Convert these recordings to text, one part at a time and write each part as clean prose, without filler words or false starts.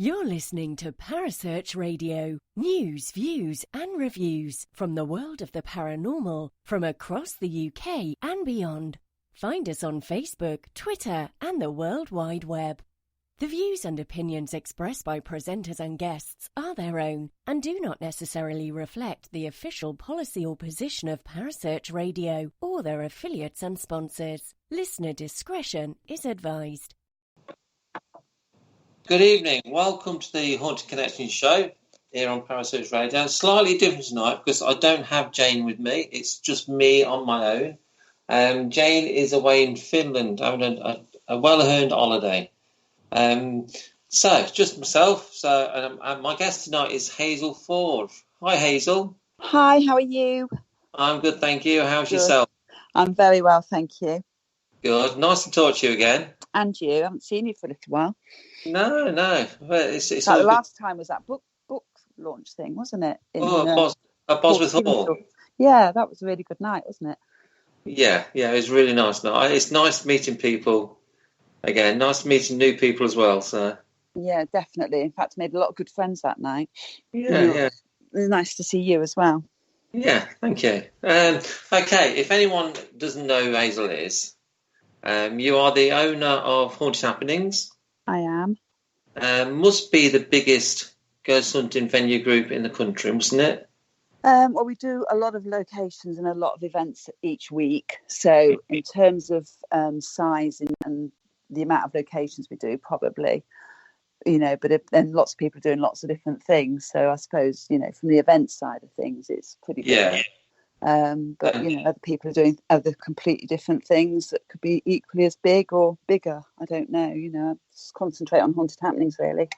You're listening to Parasearch Radio, news, views and reviews from the world of the paranormal from across the UK and beyond. Find us on Facebook, Twitter and the World Wide Web. The views and opinions expressed by presenters and guests are their own and do not necessarily reflect the official policy or position of Parasearch Radio or their affiliates and sponsors. Listener discretion is advised. Good evening. Welcome to the Haunted Connection show here on Parasearch Radio. Slightly different tonight because I don't have Jane with me. It's just me on my own. Jane is away in Finland having a well-earned holiday. So just myself. And my guest tonight is Hazel Ford. Hi, Hazel. Hi, how are you? I'm good, thank you. How's Good. yourself? I'm very well, thank you. Good. Nice to talk to you again. And you? I haven't seen you for a little while. No. Well, it's like the last time was that book launch thing, wasn't it? Bosworth Hall. Yeah, that was a really good night, wasn't it? Yeah, it was really nice. It's nice meeting people again. Nice meeting new people as well. So yeah, definitely. In fact, I made a lot of good friends that night. Yeah. It was nice to see you as well. Yeah, thank you. Okay, if anyone doesn't know who Hazel is, you are the owner of Haunted Happenings. I am. Must be the biggest ghost hunting venue group in the country, mustn't it? Well, we do a lot of locations and a lot of events each week. So in terms of size and the amount of locations we do, probably, but then lots of people are doing lots of different things. So I suppose, from the event side of things, it's pretty big. Yeah. But other people are doing other completely different things that could be equally as big or bigger. I don't know. Just concentrate on Haunted Happenings, really.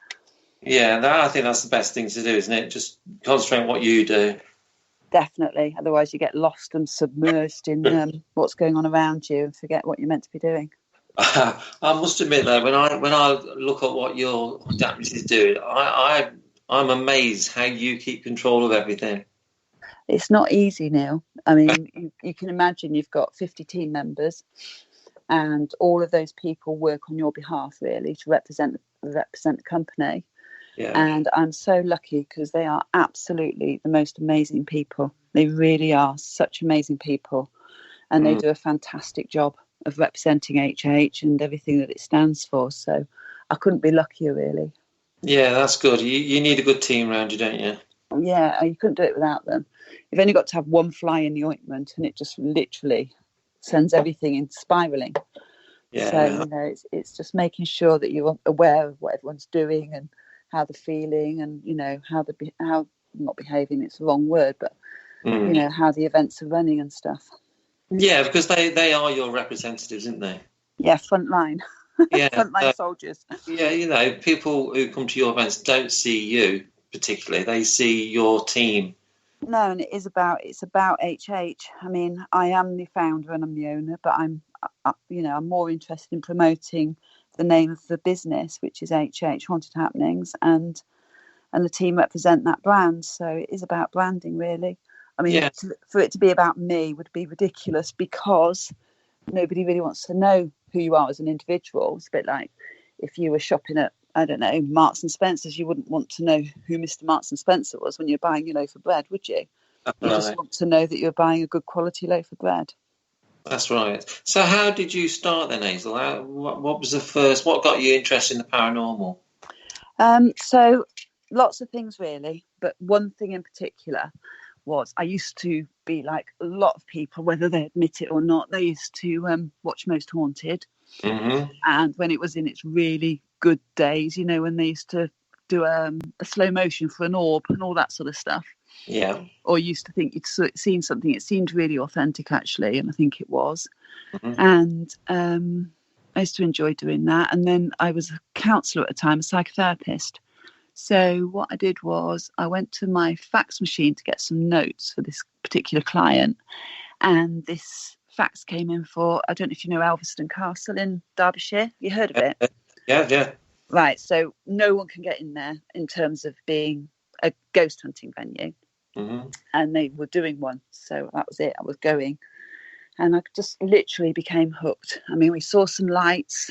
Yeah, I think that's the best thing to do, isn't it? Just concentrate on what you do. Definitely. Otherwise, you get lost and submerged in what's going on around you and forget what you're meant to be doing. I must admit, though, when I look at what your deputies do, I'm amazed how you keep control of everything. It's not easy, Neil. I mean, you can imagine you've got 50 team members and all of those people work on your behalf, really, to represent the company. Yeah. And I'm so lucky because they are absolutely the most amazing people. They really are such amazing people. And they do a fantastic job of representing HH and everything that it stands for. So I couldn't be luckier, really. Yeah, that's good. You need a good team around you, don't you? Yeah, you couldn't do it without them. You've only got to have one fly in the ointment and it just literally sends everything in spiralling. Yeah. So, it's just making sure that you're aware of what everyone's doing and how they're feeling and, how not behaving, it's the wrong word, but, how the events are running and stuff. Yeah, because they are your representatives, aren't they? Yeah, front line. Yeah. Front line soldiers. Yeah, people who come to your events don't see you particularly. They see your team. No, and it's about HH. I mean, I am the founder and I'm the owner, but I'm more interested in promoting the name of the business, which is HH Haunted Happenings, and the team represent that brand. So it is about branding, really. I mean, for it to be about me would be ridiculous because nobody really wants to know who you are as an individual. It's a bit like if you were shopping at, I don't know, Marks and Spencer's, you wouldn't want to know who Mr. Marks and Spencer was when you're buying your loaf of bread, would you? You just want to know that you're buying a good quality loaf of bread. That's right. So how did you start then, Hazel? What was the first? What got you interested in the paranormal? So lots of things, really. But one thing in particular was I used to be like a lot of people, whether they admit it or not, they used to watch Most Haunted. Mm-hmm. And when it was in its really good days, when they used to do a slow motion for an orb and all that sort of stuff. Yeah. Or used to think you'd seen something. It seemed really authentic, actually, and I think it was. Mm-hmm. And I used to enjoy doing that. And then I was a counsellor at the time, a psychotherapist. So what I did was I went to my fax machine to get some notes for this particular client. And this fax came in for, I don't know if you know Elveston Castle in Derbyshire. You heard of it? Yeah. Right. So no one can get in there in terms of being a ghost hunting venue. Mm-hmm. And they were doing one. So that was it. I was going. And I just literally became hooked. I mean, we saw some lights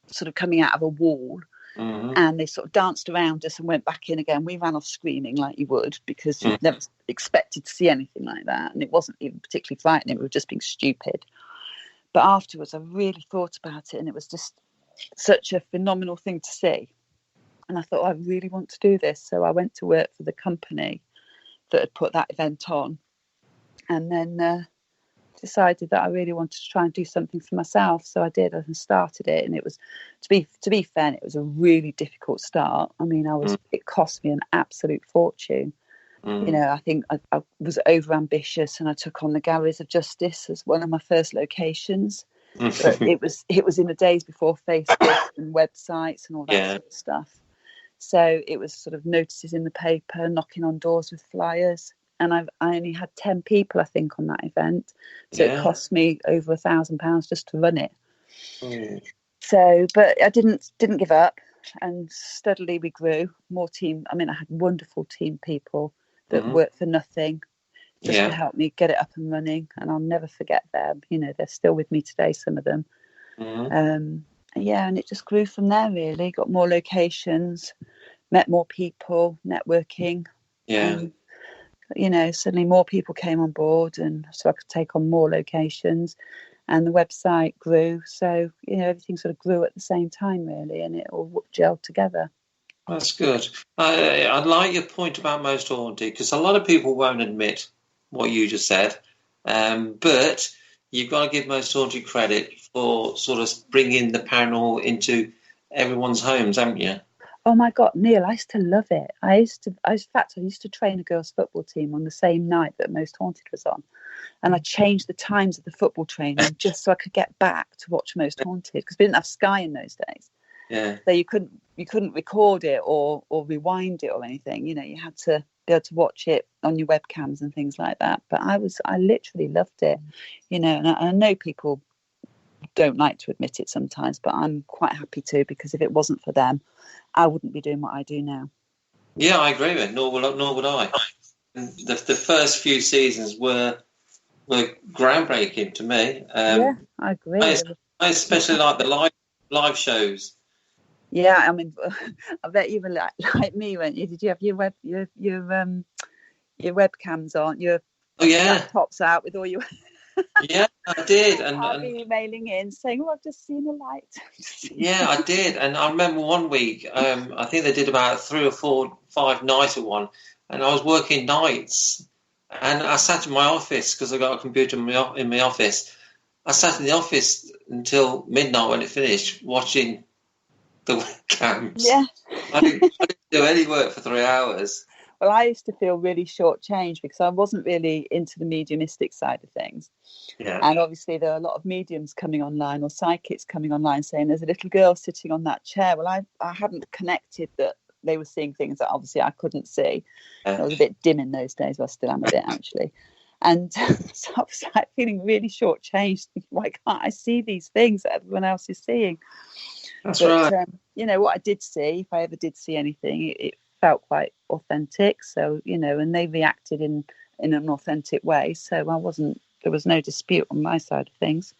sort of coming out of a wall. Mm-hmm. And they sort of danced around us and went back in again. We ran off screaming like you would, because you'd never expected to see anything like that. And it wasn't even particularly frightening. We were just being stupid. But afterwards, I really thought about it, and it was just such a phenomenal thing to see. And I thought, I really want to do this. So I went to work for the company that had put that event on, and then decided that I really wanted to try and do something for myself. So I did, and started it. And it was, to be fair, it was a really difficult start. I mean, it cost me an absolute fortune. You know, I think I was over ambitious, and I took on the Galleries of Justice as one of my first locations. But it was in the days before Facebook and websites and all that sort of stuff. So it was sort of notices in the paper, knocking on doors with flyers. And I only had 10 people, I think, on that event. So it cost me over £1,000 just to run it. So, but I didn't give up, and steadily we grew. More team. I mean, I had wonderful team people that worked for nothing just to help me get it up and running. And I'll never forget them. You know, they're still with me today, some of them. And it just grew from there, really. Got more locations, met more people, networking. You know, suddenly more people came on board, and so I could take on more locations, and the website grew. So, you know, everything sort of grew at the same time, really, and it all gelled together. That's good. I like your point about Most Haunted, because a lot of people won't admit what you just said, but you've got to give Most Haunted credit for sort of bringing the paranormal into everyone's homes, haven't you? Oh my God, Neil, I used to love it. I used to train a girls' football team on the same night that Most Haunted was on. And I changed the times of the football training just so I could get back to watch Most Haunted, because we didn't have Sky in those days. Yeah. So you couldn't record it or rewind it or anything. You know, you had to be able to watch it on your webcams and things like that. But I literally loved it. You know, and I know people don't like to admit it sometimes, but I'm quite happy to, because if it wasn't for them, I wouldn't be doing what I do now. Yeah, I agree with it. Nor would I. The first few seasons were groundbreaking to me. Yeah, I agree. I especially like the live shows. Yeah, I mean, I bet you were like me, weren't you? Did you have your webcams on, your laptops out with all your? Yeah, I did, and I'll be emailing in saying, "Oh, I've just seen a light." Yeah, I did, and I remember one week. I think they did about 3 or 4, 5 nights of one, and I was working nights, and I sat in my office because I got a computer in my office. I sat in the office until midnight when it finished, watching the webcams. Yeah, I didn't do any work for 3 hours. Well, I used to feel really shortchanged because I wasn't really into the mediumistic side of things. Yeah. And obviously there are a lot of mediums coming online or psychics coming online saying there's a little girl sitting on that chair. Well, I hadn't connected that they were seeing things that obviously I couldn't see. I was a bit dim in those days. Well, I still am a bit, actually. And so I was like feeling really shortchanged. Why can't I see these things that everyone else is seeing? That's right. You know, what I did see, if I ever did see anything, it felt quite authentic. So, you know, and they reacted in an authentic way. So there was no dispute on my side of things.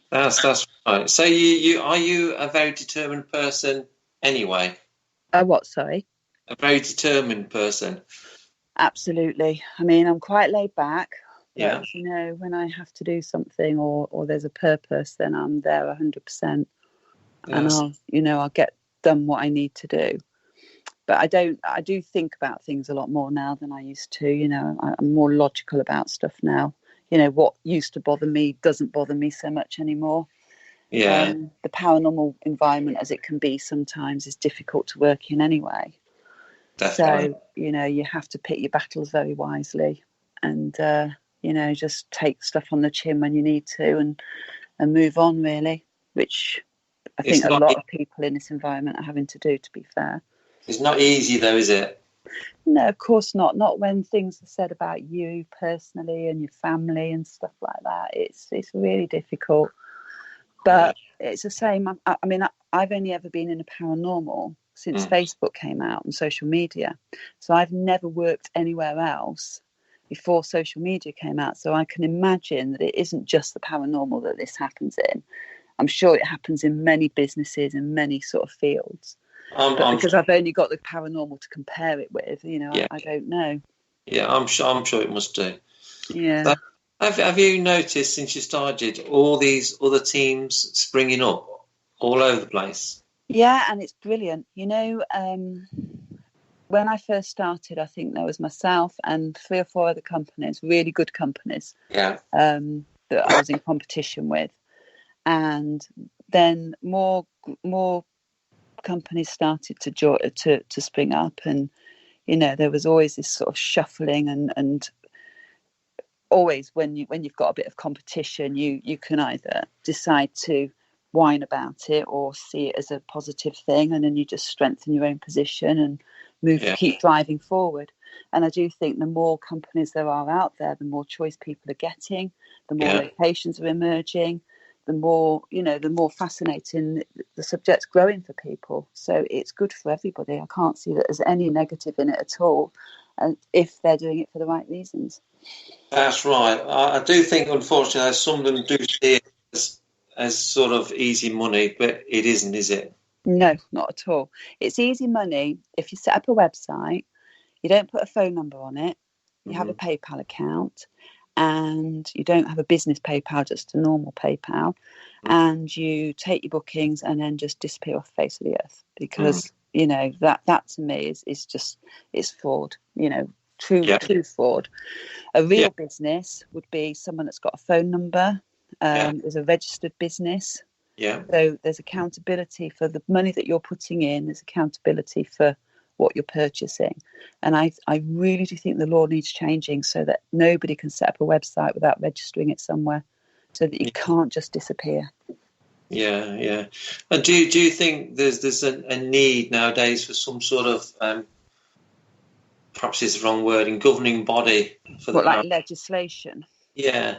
That's right. So you are you a very determined person anyway? What, sorry? A very determined person. Absolutely. I mean, I'm quite laid back. Yeah. But, you know, when I have to do something or there's a purpose, then I'm there 100%. Yes. And I'll get done what I need to do. But I do think about things a lot more now than I used to. You know, I'm more logical about stuff now. You know, what used to bother me doesn't bother me so much anymore. Yeah. The paranormal environment, as it can be sometimes, is difficult to work in anyway. Definitely. So, you know, you have to pick your battles very wisely and, you know, just take stuff on the chin when you need to and move on, really, which I think a lot of people in this environment are having to do, to be fair. It's not easy, though, is it? No, of course not. Not when things are said about you personally and your family and stuff like that. It's really difficult. But it's the same. I mean, I've only ever been in a paranormal since Facebook came out and social media. So I've never worked anywhere else before social media came out. So I can imagine that it isn't just the paranormal that this happens in. I'm sure it happens in many businesses, in many sort of fields. But I'm because I've only got the paranormal to compare it with, yeah, I don't know. yeah. I'm sure it must do. Yeah. So, have you noticed since you started all these other teams springing up all over the place? Yeah, and it's brilliant. When I first started, I think there was myself and 3 or 4 other companies, really good companies, Yeah, that I was in competition with. And then more companies started to spring up, and there was always this sort of shuffling, and always when you've got a bit of competition, you can either decide to whine about it or see it as a positive thing, and then you just strengthen your own position and yeah, keep driving forward. And I do think the more companies there are out there, the more choice people are getting, the more yeah. locations are emerging, the more fascinating the subject's growing for people. So it's good for everybody. I can't see that there's any negative in it at all, and if they're doing it for the right reasons. That's right. I do think, unfortunately, some of them do see it as sort of easy money, but it isn't, is it? No, not at all. It's easy money if you set up a website, you don't put a phone number on it, you have a Mm-hmm. PayPal account, and you don't have a business PayPal, just a normal PayPal, and you take your bookings and then just disappear off the face of the earth. Because that to me is just, it's fraud. Yeah, True fraud. A yeah, real business would be someone that's got a phone number, yeah, is a registered business. yeah, So there's accountability for the money that you're putting in. There's accountability for what you're purchasing. And I really do think the law needs changing so that nobody can set up a website without registering it somewhere, so that you can't just disappear. yeah, yeah. And do you think there's a need nowadays for some sort of perhaps it's the wrong word, in governing body for the What, like power? legislation? Yeah,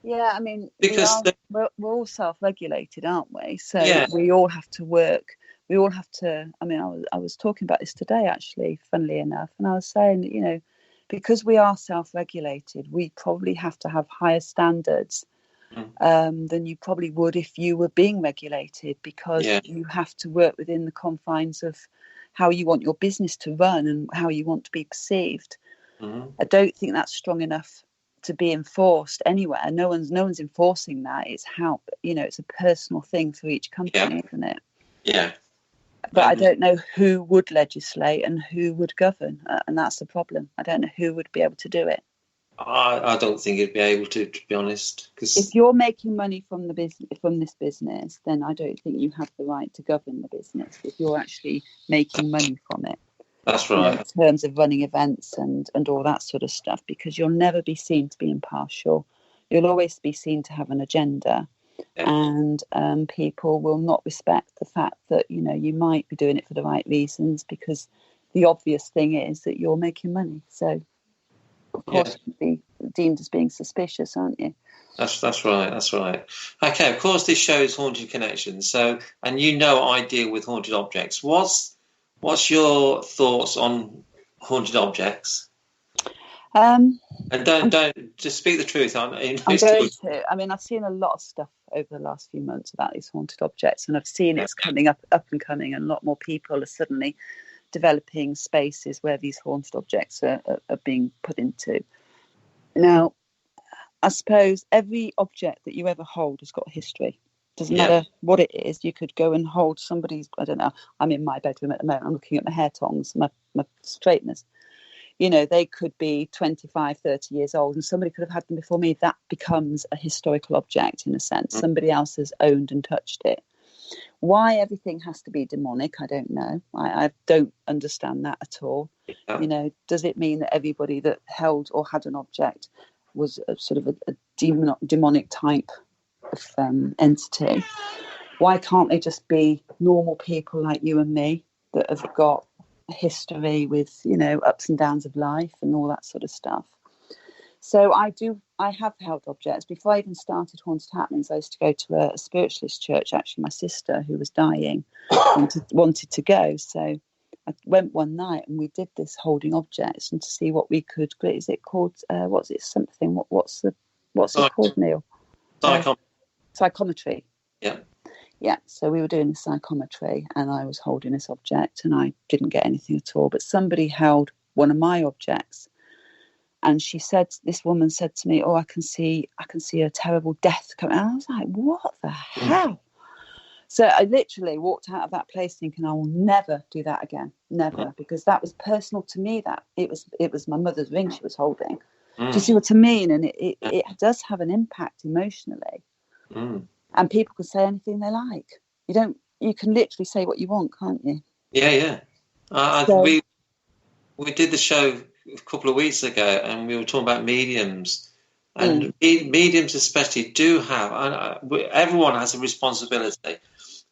Yeah, I mean, because we're all self-regulated, aren't we? So yeah, we all have to work. We all have to. I mean, I was talking about this today, actually, funnily enough, and I was saying that, because we are self-regulated, we probably have to have higher standards than you probably would if you were being regulated, because yeah, you have to work within the confines of how you want your business to run and how you want to be perceived. mm-hmm. I don't think that's strong enough to be enforced anywhere. No one's enforcing that. It's how, it's a personal thing for each Yeah, company, isn't it? yeah. But I And don't know who would legislate and who would govern, and that's the problem. I don't know who would be able to do it. I don't think it'd be able to be honest, If because you're making money from this business, then I don't think you have the right to govern the business. If you're actually making money from it, that's in right. terms of running events and all that sort of stuff, because you'll never be seen to be impartial. You'll always be seen to have an agenda, Yeah, and people will not respect the fact that you might be doing it for the right reasons, because the obvious thing is that you're making money. So of yeah. course you'd be deemed as being suspicious, aren't you? That's right. That's right. Okay. Of course, this show is Haunted Connections. So, and I deal with haunted objects. What's your thoughts on haunted objects? Um, And I'm, don't just speak the truth. I'm going to. I mean, I've seen a lot of stuff over the last few months about these haunted objects, and I've seen it's coming up and coming, and a lot more people are suddenly developing spaces where these haunted objects are being put into. Now, I suppose every object that you ever hold has got a history. Doesn't Yeah. matter what it is. You could go and hold somebody's, I don't know, I'm in my bedroom at the moment, I'm looking at my hair tongs, my straighteners. They could be 25, 30 years old, and somebody could have had them before me. That becomes a historical object in a sense. Somebody else has owned and touched it. Why everything has to be demonic, I don't know. I don't understand that at all. Yeah. Does it mean that everybody that held or had an object was a sort of a demonic type of entity? Why can't they just be normal people like you and me that have got a history with, ups and downs of life and all that sort of stuff? So I have held objects. Before I even started Haunted Happenings, I used to go to a spiritualist church. Actually, my sister, who was dying, wanted to go. So I went one night and we did this holding objects and to see what we could. Is it called? What's it? Something? What's it called, Neil? Psychom. Psychometry. Yeah. Yeah, so we were doing the psychometry and I was holding this object and I didn't get anything at all. But somebody held one of my objects and this woman said to me, "Oh, I can see a terrible death coming." And I was like, "What the hell?" So I literally walked out of that place thinking I will never do that again. Never, because that was personal to me. That it was my mother's ring she was holding. Do you see what I mean? And it does have an impact emotionally. And people can say anything they like. You can literally say what you want, can't you? Yeah. We did the show a couple of weeks ago, and we were talking about mediums, and mediums especially do have. Everyone has a responsibility,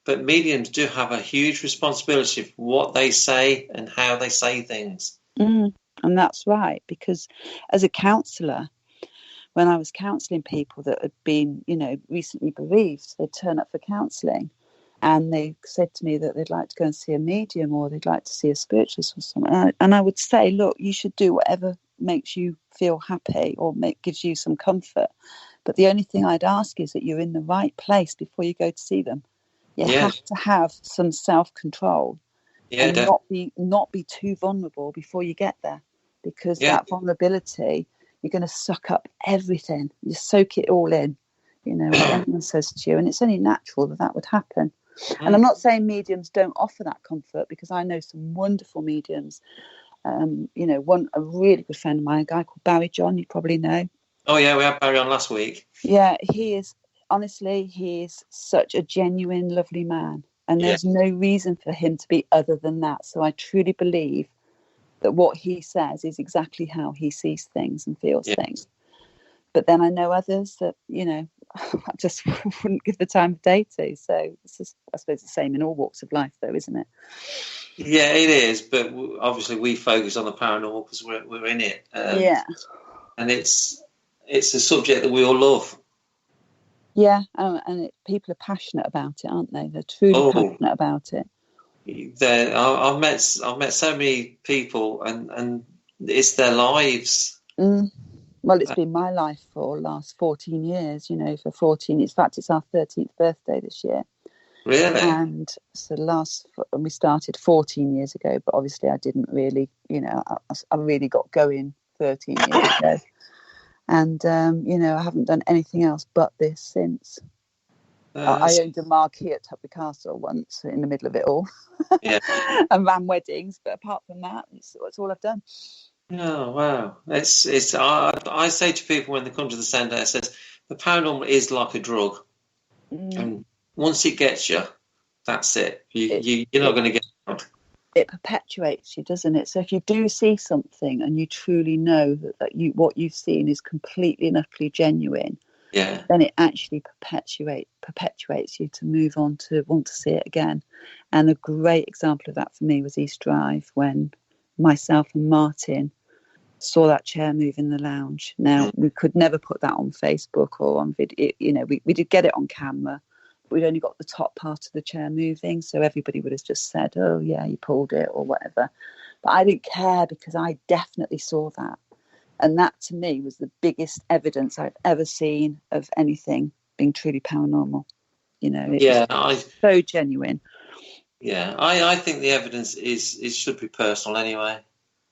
but mediums do have a huge responsibility for what they say and how they say things. And that's right, because as a counsellor, when I was counselling people that had been, recently bereaved, they'd turn up for counselling and they said to me that they'd like to go and see a medium or they'd like to see a spiritualist or something. And I would say, look, you should do whatever makes you feel happy or gives you some comfort. But the only thing I'd ask is that you're in the right place before you go to see them. You have to have some self-control and not be too vulnerable before you get there, because that vulnerability, you're going to suck up everything. You soak it all in, what anyone says to you. And it's only natural that would happen. And I'm not saying mediums don't offer that comfort, because I know some wonderful mediums. A really good friend of mine, a guy called Barry John, you probably know. Oh, yeah, we had Barry on last week. Yeah, he is such a genuine, lovely man. And there's no reason for him to be other than that. So I truly believe that what he says is exactly how he sees things and feels things. But then I know others that, I just wouldn't give the time of day to. So it's just, I suppose, the same in all walks of life, though, isn't it? Yeah, it is. But obviously we focus on the paranormal because we're in it. And it's a subject that we all love. Yeah, and people are passionate about it, aren't they? They're truly passionate about it. I've met so many people, and it's their lives. Well, it's been my life for the last 14 years. For 14, in fact, it's our 13th birthday this year. Really? And so we started 14 years ago, but obviously I didn't really, I really got going 13 years ago. And, I haven't done anything else but this since. I owned a marquee at Tuppy Castle once in the middle of it all. And ran weddings. But apart from that, it's all I've done. Oh, wow. I say to people when they come to the centre, I says, the paranormal is like a drug. And once it gets you, that's it. You're not going to get out. It perpetuates you, doesn't it? So if you do see something and you truly know that what you've seen is completely and utterly genuine, then it actually perpetuates you to move on to want to see it again. And a great example of that for me was East Drive, when myself and Martin saw that chair move in the lounge. Now, we could never put that on Facebook or on video. We did get it on camera. We'd only got the top part of the chair moving, so everybody would have just said, "Oh yeah, you pulled it," or whatever. But I didn't care, because I definitely saw that, and that to me was the biggest evidence I've ever seen of anything being truly paranormal. Was so genuine. Yeah, I think the evidence should be personal anyway.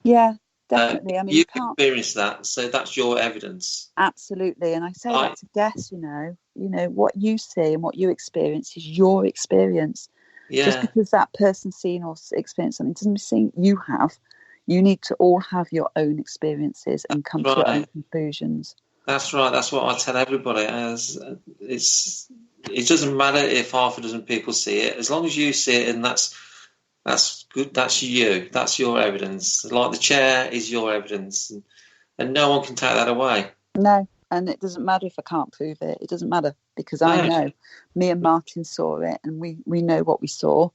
Yeah, definitely. I mean, you can't experience that, so that's your evidence. Absolutely, and I say that to guests. What you see and what you experience is your experience. Yeah. Just because that person's seen or experienced something doesn't mean you have. You need to all have your own experiences and come to your own conclusions. That's right. That's what I tell everybody. It doesn't matter if half a dozen people see it, as long as you see it, and that's good. That's you. That's your evidence. Like the chair is your evidence, and no one can take that away. No, and it doesn't matter if I can't prove it. It doesn't matter, because I know me and Martin saw it, and we know what we saw,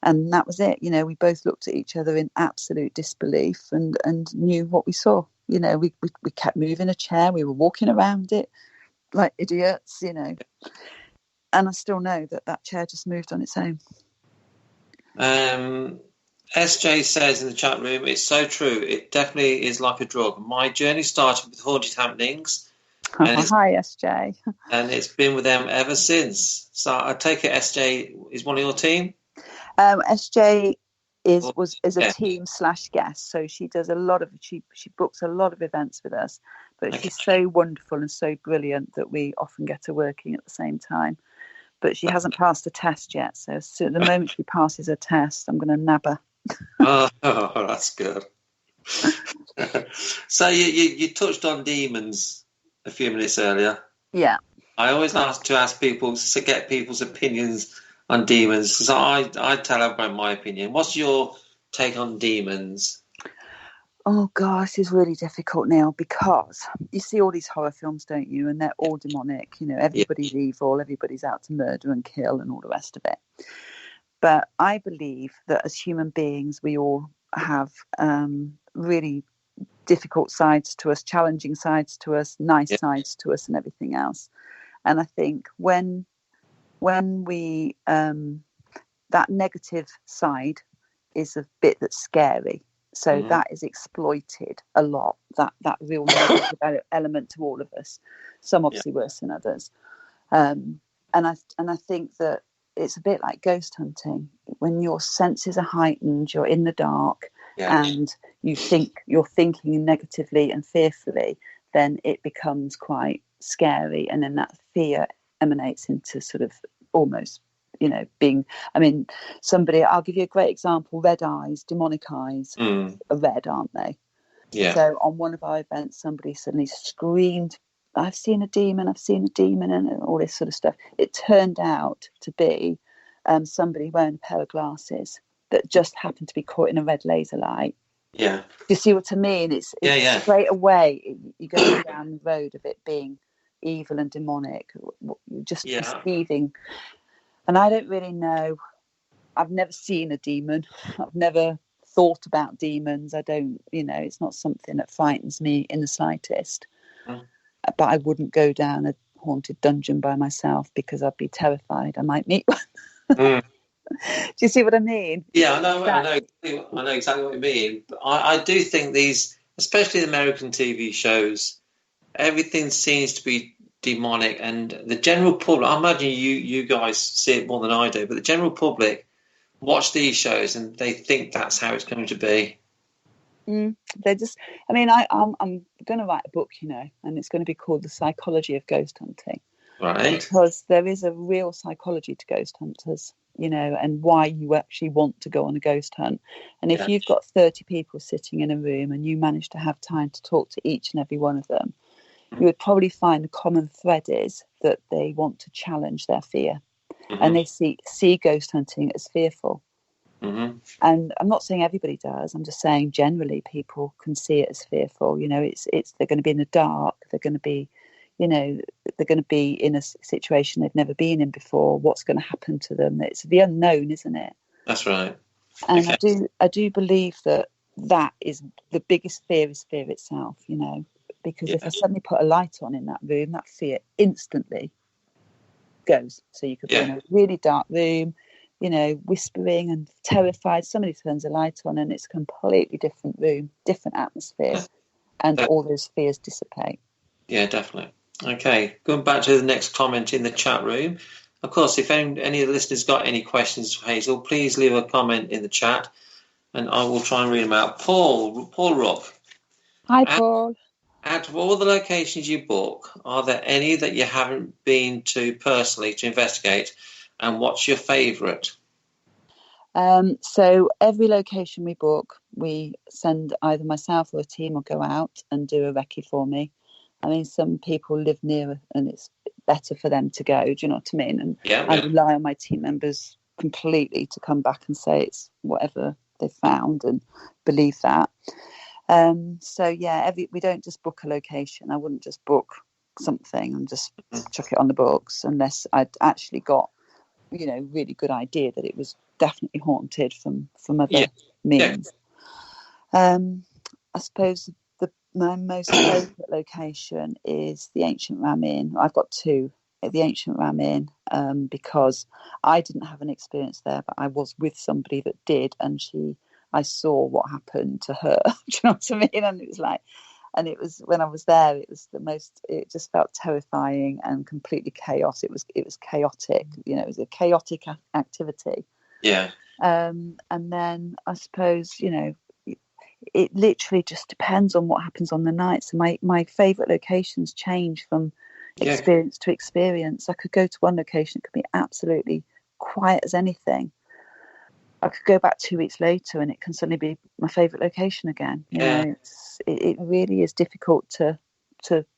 and that was it. We both looked at each other in absolute disbelief and knew what we saw. We kept moving a chair. We were walking around it like idiots. And I still know that chair just moved on its own. SJ says in the chat room, it's so true. It definitely is like a drug. My journey started with haunted happenings. And it's, Hi, SJ. and it's been with them ever since. So I take it SJ is one of your team? SJ is Or, a yeah, team / guest, so she does a lot of she books a lot of events with us. But okay. she's so wonderful and so brilliant that we often get her working at the same time. But she hasn't passed a test yet, so the moment she passes her test, I'm going to nab her. Oh, that's good. So you touched on demons a few minutes earlier. Yeah. I always like to ask people to get people's opinions on demons. So I tell everyone my opinion. What's your take on demons? Oh gosh, it's really difficult now because you see all these horror films, don't you? And they're all demonic. You know, Yeah, everybody's evil, everybody's out to murder and kill and all the rest of it. But I believe that as human beings, we all have really difficult sides to us, challenging sides to us, nice yeah, sides to us, and everything else. And I think when we that negative side is a bit that's scary. So mm-hmm. that is exploited a lot. That real negative element to all of us. Some Yeah, obviously worse than others. And I think that it's a bit like ghost hunting. When your senses are heightened, you're in the dark, yeah, and you're thinking negatively and fearfully, then it becomes quite scary, and then that fear emanates into sort of almost, being. I mean, I'll give you a great example. Red eyes, demonic eyes, are red, aren't they? yeah, So on one of our events, somebody suddenly screamed, I've seen a demon, and all this sort of stuff. It turned out to be somebody wearing a pair of glasses that just happened to be caught in a red laser light. yeah, Do you see what I mean? It's yeah. straight away, you're going down the road of it being evil and demonic. You're just Yeah. perceiving. And I don't really know. I've never seen a demon. I've never thought about demons. I don't, it's not something that frightens me in the slightest. Mm. But I wouldn't go down a haunted dungeon by myself because I'd be terrified I might meet one. Mm. Do you see what I mean? Yeah, I know exactly what you mean. But I do think these, especially the American TV shows, everything seems to be demonic, and the general public. I imagine you guys see it more than I do, but the general public watch these shows and they think that's how it's going to be. They're just. I mean, I'm going to write a book, and it's going to be called The Psychology of Ghost Hunting, Right. because there is a real psychology to ghost hunters, and why you actually want to go on a ghost hunt. And if Yeah. you've got 30 people sitting in a room and you manage to have time to talk to each and every one of them, you would probably find the common thread is that they want to challenge their fear, and they see ghost hunting as fearful. Mm-hmm. And I'm not saying everybody does. I'm just saying generally people can see it as fearful. It's they're going to be in the dark. They're going to be, they're going to be in a situation they've never been in before. What's going to happen to them? It's the unknown, isn't it? That's right. And Okay. I do believe that is the biggest fear is fear itself. Because if I Yeah. suddenly put a light on in that room, that fear instantly goes. So you could be in a really dark room, whispering and terrified. Somebody turns a light on and it's a completely different room, different atmosphere, and all those fears dissipate. Yeah, definitely. Okay, going back to the next comment in the chat room. Of course, if any of the listeners got any questions for Hazel, please leave a comment in the chat, and I will try and read them out. Paul Rupp. Hi, Paul. Out of all the locations you book, are there any that you haven't been to personally to investigate? And what's your favourite? So every location we book, we send either myself or a team will go out and do a recce for me. I mean, some people live near and it's better for them to go. Do you know what I mean? And I rely on my team members completely to come back and say it's whatever they found and believe that. So yeah, we don't just book a location. I wouldn't just book something and just chuck it on the books unless I'd actually got, really good idea that it was definitely haunted from other means. I suppose my most favourite location is the Ancient Ram Inn. I've got two at the Ancient Ram Inn because I didn't have an experience there, but I was with somebody that did, and I saw what happened to her. Do you know what I mean? And it was like, And it was, when I was there, it was it just felt terrifying and completely chaos. It was chaotic, it was a chaotic activity. Yeah. And then I suppose, it literally just depends on what happens on the night. So my favourite locations change from experience to experience. I could go to one location, it could be absolutely quiet as anything. I could go back 2 weeks later and it can suddenly be my favourite location again. It really is difficult to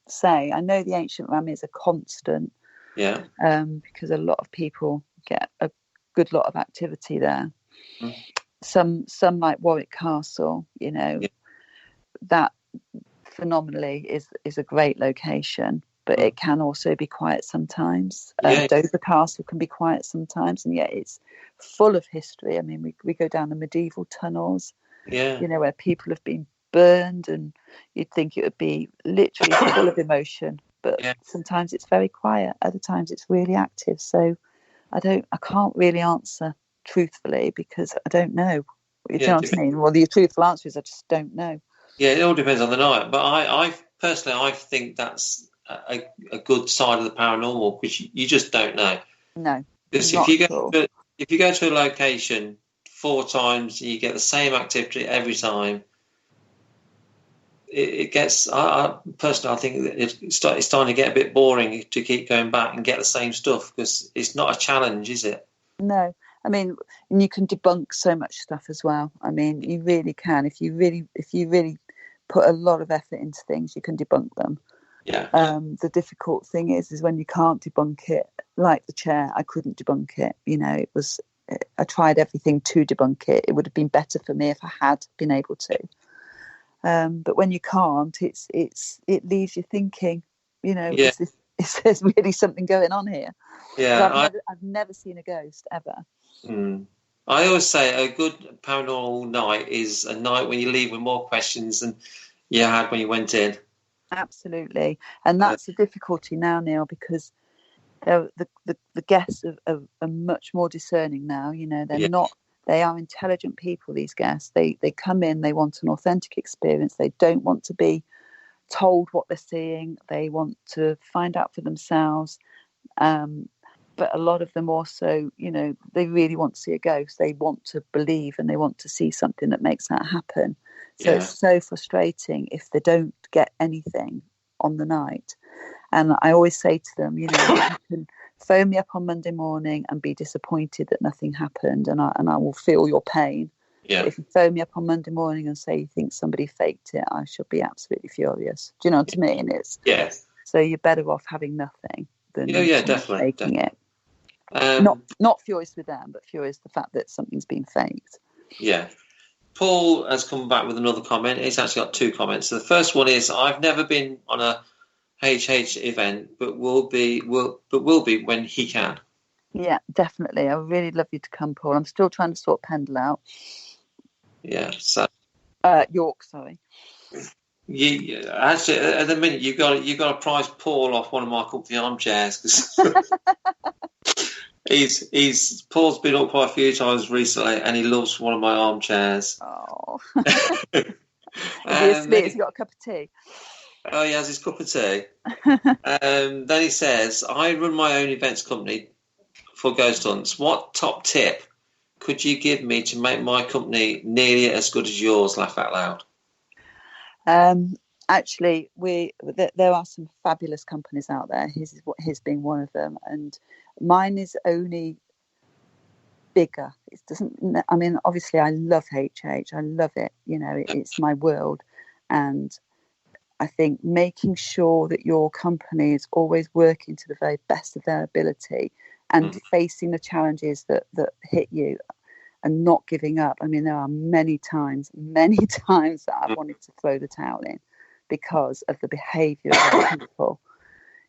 say. I know the Ancient Ram is a constant, because a lot of people get a good lot of activity there. Mm. Some like Warwick Castle, that phenomenally is a great location, but it can also be quiet sometimes. Dover Castle can be quiet sometimes, and yet it's full of history. I mean, we go down the medieval tunnels, where people have been burned, and you'd think it would be literally full of emotion, but sometimes it's very quiet, other times it's really active. So I can't really answer truthfully, because I don't know. You know what I mean? Well, the truthful answer is I just don't know. Yeah, it all depends on the night. But I personally, I think that's a good side of the paranormal, because you just don't know. No, because if you go to a location 4 times and you get the same activity every time, it gets. Personally, I think that it's starting to get a bit boring to keep going back and get the same stuff, because it's not a challenge, is it? No, I mean, and you can debunk so much stuff as well. I mean, you really can. If you really put a lot of effort into things, you can debunk them. Yeah. The difficult thing is when you can't debunk it. Like the chair, I couldn't debunk it. It was. I tried everything to debunk it. It would have been better for me if I had been able to. But when you can't, it leaves you thinking. Is there's really something going on here? Yeah. I've never seen a ghost ever. I always say a good paranormal night is a night when you leave with more questions than you had when you went in. Absolutely. And that's the difficulty now, Neil, because the guests are much more discerning now. They're not. They are intelligent people, these guests. They come in, they want an authentic experience. They don't want to be told what they're seeing. They want to find out for themselves. But a lot of them also, they really want to see a ghost. They want to believe, and they want to see something that makes that happen. So it's so frustrating if they don't get anything on the night. And I always say to them, you can phone me up on Monday morning and be disappointed that nothing happened, and I will feel your pain. Yeah. But if you phone me up on Monday morning and say you think somebody faked it, I shall be absolutely furious. Do you know what I mean? So you're better off having nothing than definitely faking it. Not furious with them, but furious the fact that something's been faked. Yeah. Paul has come back with another comment. He's actually got 2 comments. So the first one is, I've never been on a HH event, but will be when he can. Yeah, definitely. I would really love you to come, Paul. I'm still trying to sort Pendle out. Yeah. So York, sorry. You actually, at the minute, you got to prize Paul off one of my comfy armchairs, because Paul's been up quite a few times recently, and he loves one of my armchairs. Oh. Has he got a cup of tea? Oh, he has his cup of tea. Then he says, I run my own events company for ghost hunts. What top tip could you give me to make my company nearly as good as yours? Laugh out loud. Actually, there are some fabulous companies out there. His being one of them, and mine is only bigger. It doesn't. I mean, obviously, I love HH. I love it. It's my world, and I think making sure that your company is always working to the very best of their ability and facing the challenges that hit you, and not giving up. I mean, there are many times that I've wanted to throw the towel in because of the behaviour of other people,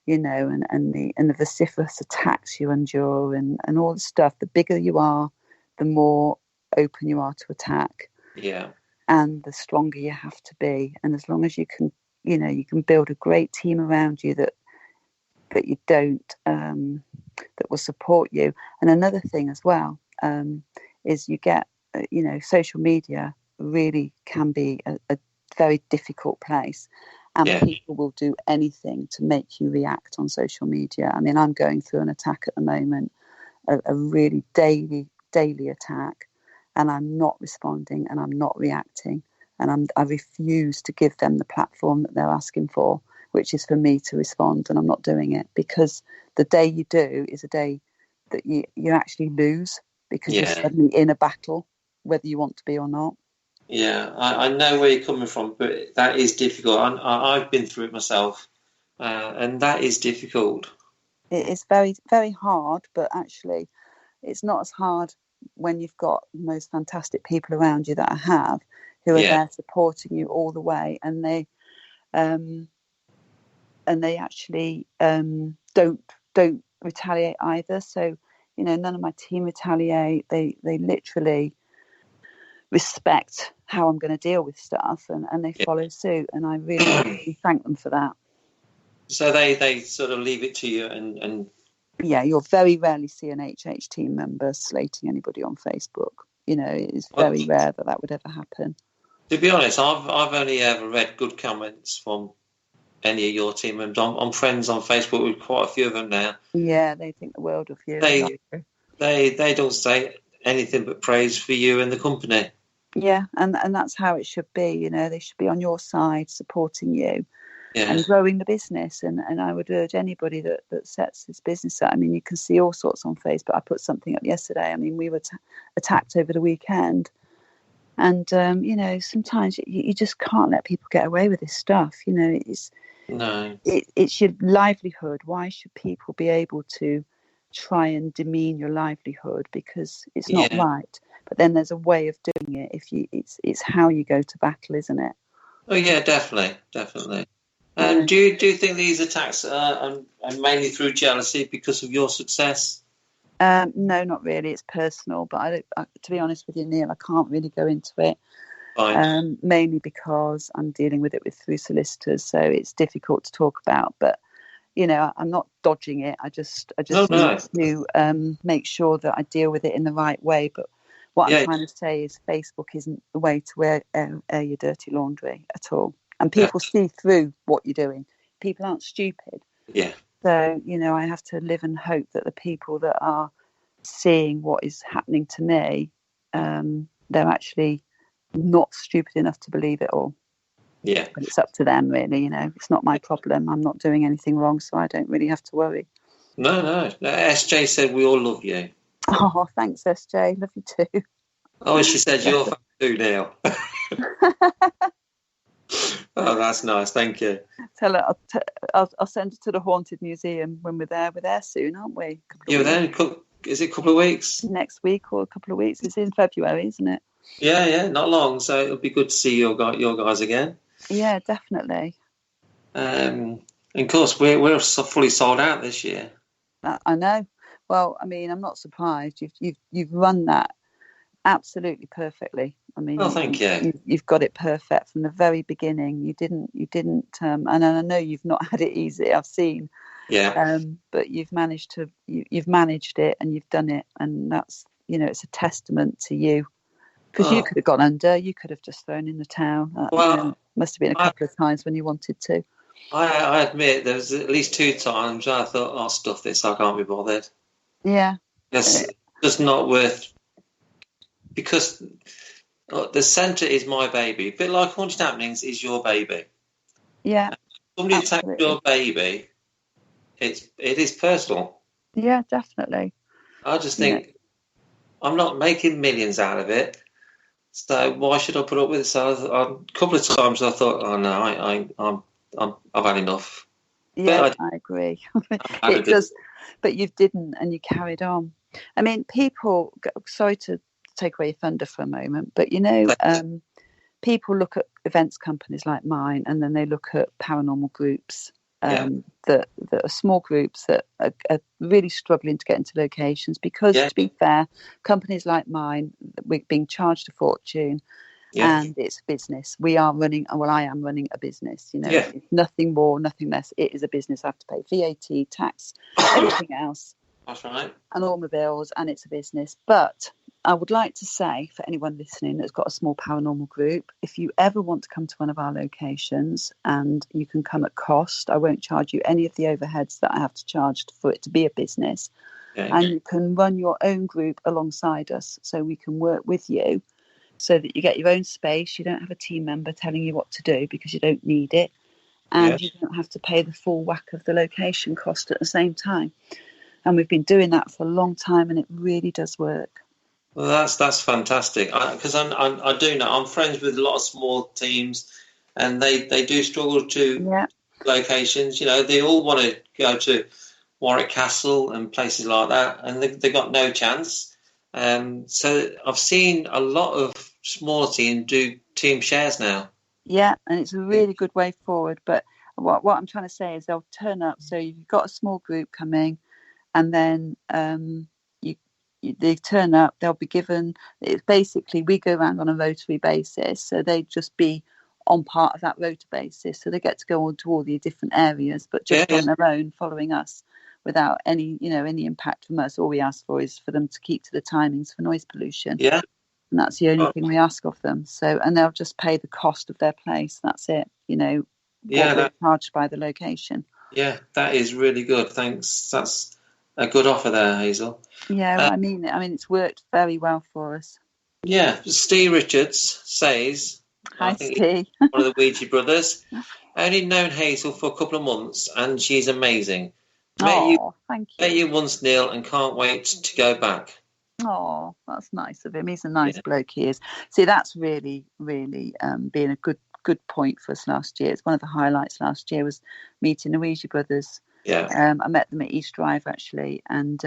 and the vociferous attacks you endure and all the stuff. The bigger you are, the more open you are to attack. Yeah. And the stronger you have to be. And as long as you can, you can build a great team around you that you don't, that will support you. And another thing as well, is you get, social media really can be a very difficult place. And Yeah. people will do anything to make you react on social media. I mean, I'm going through an attack at the moment, a really daily attack, and I'm not responding and I'm not reacting. And I refuse to give them the platform that they're asking for, which is for me to respond. And I'm not doing it, because the day you do is a day that you actually lose, because you're suddenly in a battle, whether you want to be or not. Yeah, I know where you're coming from, but that is difficult. I've been through it myself, and that is difficult. It is very, very hard, but actually it's not as hard when you've got the most fantastic people around you that I have, who are there supporting you all the way, and they actually don't retaliate either. So, you know, none of my team retaliate. They literally respect how I'm going to deal with stuff, and they follow suit, and I really thank them for that. So they sort of leave it to you, and yeah, you'll very rarely see an HH team member slating anybody on Facebook. You know, it is very rare that would ever happen. To be honest, I've only ever read good comments from any of your team members. I'm friends on Facebook with quite a few of them now. Yeah, they think the world of you. They don't say anything but praise for you and the company. Yeah, and that's how it should be. You know, they should be on your side, supporting you and growing the business. And I would urge anybody that sets this business up. I mean, you can see all sorts on Facebook. I put something up yesterday. I mean, we were attacked over the weekend. And, you know, sometimes you just can't let people get away with this stuff. You know, it's your livelihood. Why should people be able to try and demean your livelihood? Because it's not right. But then there's a way of doing it. It's how you go to battle, isn't it? Oh yeah, definitely. Do you think these attacks are mainly through jealousy because of your success? No, not really. It's personal. But to be honest with you, Neil, I can't really go into it. Mainly because I'm dealing with it through solicitors, so it's difficult to talk about. But you know, I'm not dodging it. I just need to make sure that I deal with it in the right way. But what I'm trying to say is Facebook isn't the way to air your dirty laundry at all. And people see through what you're doing. People aren't stupid. Yeah. So, you know, I have to live and hope that the people that are seeing what is happening to me, they're actually not stupid enough to believe it all. Yeah. But it's up to them, really. You know, it's not my problem. I'm not doing anything wrong, so I don't really have to worry. No. SJ said we all love you. Oh, thanks, SJ. Love you too. Oh, she said you're fan too now. Oh, that's nice. Thank you. Tell her I'll send her to the Haunted Museum when we're there. We're there soon, aren't we? You're there? Is it a couple of weeks? Next week or a couple of weeks. It's in February, isn't it? Yeah, not long. So it'll be good to see your guys again. Yeah, definitely. And of course, we're fully sold out this year. I know. Well, I mean, I'm not surprised. You've run that absolutely perfectly. I mean, thank you. You've got it perfect from the very beginning. You didn't. And I know you've not had it easy. I've seen. Yeah. But you've managed it, and you've done it, and that's, you know, it's a testament to you. Because you could have gone under. You could have just thrown in the towel. Well, you know, must have been a couple of times when you wanted to. I admit there was at least 2 times I thought, I'll stuff this. I can't be bothered. Yeah. It's just not worth. Because the centre is my baby. A bit like Haunted Happenings is your baby. Yeah. Somebody attacks your baby, it is personal. Yeah, definitely. I just think I'm not making millions out of it. So why should I put up with it? So a couple of times I thought, oh no, I've had enough. Yeah, I agree. It does, but you didn't, and you carried on. I mean, people. Sorry to take away your thunder for a moment, but you know, people look at events companies like mine, and then they look at paranormal groups. That are small groups that are really struggling to get into locations because, to be fair, companies like mine, we're being charged a fortune, and it's business. I am running a business. You know, it's nothing more, nothing less. It is a business. I have to pay VAT, tax, everything else. That's right. And all my bills, and it's a business. But I would like to say for anyone listening that's got a small paranormal group, if you ever want to come to one of our locations, and you can come at cost, I won't charge you any of the overheads that I have to charge for it to be a business. Okay. And you can run your own group alongside us, so we can work with you so that you get your own space. You don't have a team member telling you what to do because you don't need it. And you don't have to pay the full whack of the location cost at the same time. And we've been doing that for a long time, and it really does work. Well, that's fantastic. Because I do know I'm friends with a lot of small teams, and they do struggle to locations. You know, they all want to go to Warwick Castle and places like that, and they got no chance. So I've seen a lot of smaller teams do team shares now. Yeah, and it's a really good way forward. But what I'm trying to say is they'll turn up. So you've got a small group coming, and then they turn up. They'll be given. It's basically we go around on a rotary basis, so they just be on part of that rota basis. So they get to go on to all the different areas, but just on their own, following us, without any impact from us. All we ask for is for them to keep to the timings for noise pollution. Yeah. And that's the only thing we ask of them. So, and they'll just pay the cost of their place. That's it. What we're charged by the location. Yeah, that is really good. Thanks. That's a good offer there, Hazel. Yeah, I mean, it's worked very well for us. Yeah, Steve Richards says, Hi, Steve. One of the Ouija brothers. Only known Hazel for a couple of months, and she's amazing. Thank you. Met you once, Neil, and can't wait to go back. Oh, that's nice of him. He's a nice bloke, he is. See, that's really, really been a good point for us last year. It's one of the highlights last year was meeting the Ouija brothers. Yeah. I met them at East Drive, actually, and